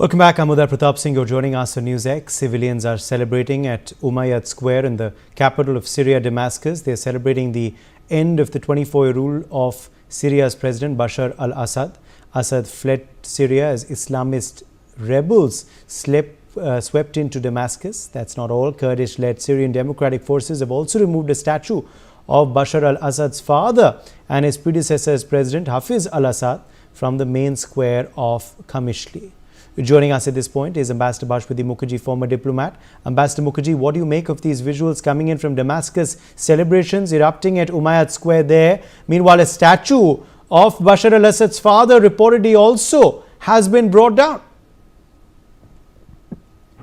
Welcome back. I'm Uday Pratap Singh. You're joining us on NewsX. Civilians are celebrating at Umayyad Square in the capital of Syria, Damascus. They're celebrating the end of the 24-year rule of Syria's President Bashar al-Assad. Assad fled Syria as Islamist rebels swept into Damascus. That's not all. Kurdish-led Syrian Democratic Forces have also removed a statue of Bashar al-Assad's father and his predecessor as President Hafez al-Assad from the main square of Qamishli. Joining us at this point is Ambassador Bashwati Mukherjee, former diplomat. Ambassador Mukherjee, what do you make of these visuals coming in from Damascus, celebrations erupting at Umayyad Square there? Meanwhile, a statue of Bashar al-Assad's father reportedly also has been brought down.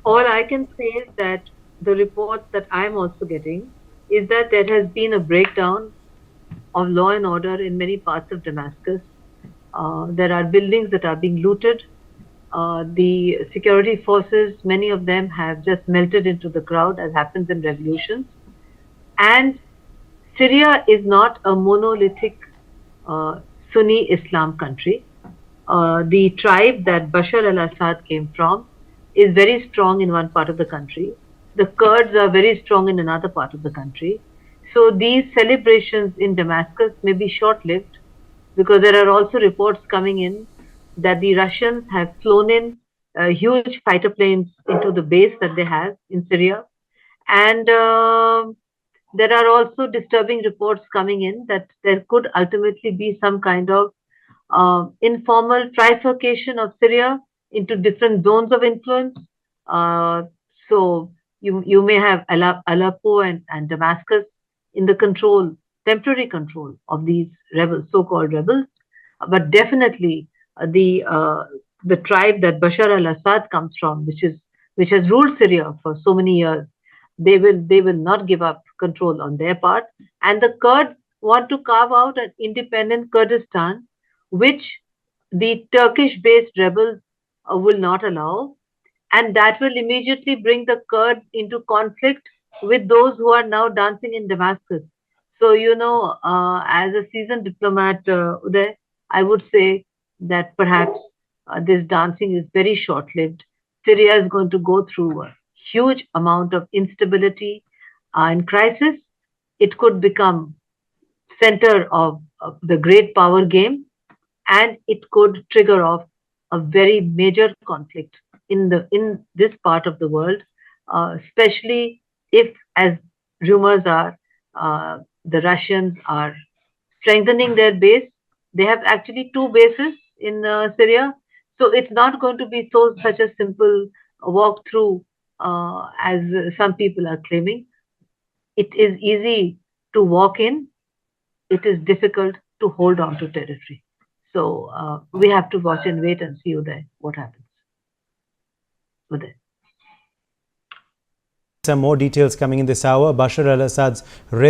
All I can say is that the reports that I'm also getting is that there has been a breakdown of law and order in many parts of Damascus. There are buildings that are being looted. The security forces, many of them have just melted into the crowd, as happens in revolutions. And Syria is not a monolithic Sunni Islam country. The tribe that Bashar al-Assad came from is very strong in one part of the country. The Kurds are very strong in another part of the country. So these celebrations in Damascus may be short-lived, because there are also reports coming in that the Russians have flown in huge fighter planes into the base that they have in Syria. And there are also disturbing reports coming in that there could ultimately be some kind of informal trifurcation of Syria into different zones of influence. So you may have Aleppo and Damascus in the temporary control of these rebels, so-called rebels, but definitely the tribe that Bashar al-Assad comes from, which has ruled Syria for so many years, they will not give up control on their part. And the Kurds want to carve out an independent Kurdistan, which the Turkish-based rebels will not allow, and that will immediately bring the Kurds into conflict with those who are now dancing in Damascus. So, as a seasoned diplomat, Uday, I would say that perhaps this dancing is very short-lived. Syria is going to go through a huge amount of instability and crisis. It could become center of the great power game, and it could trigger off a very major conflict in this part of the world, especially if, as rumors are, the Russians are strengthening their base. They have actually two bases in Syria, so it's not going to be such a simple walk through as some people are claiming. It is easy to walk in. It is difficult to hold on to territory. So we have to watch and wait and see what happens. Some more details coming in this hour. Bashar al-Assad's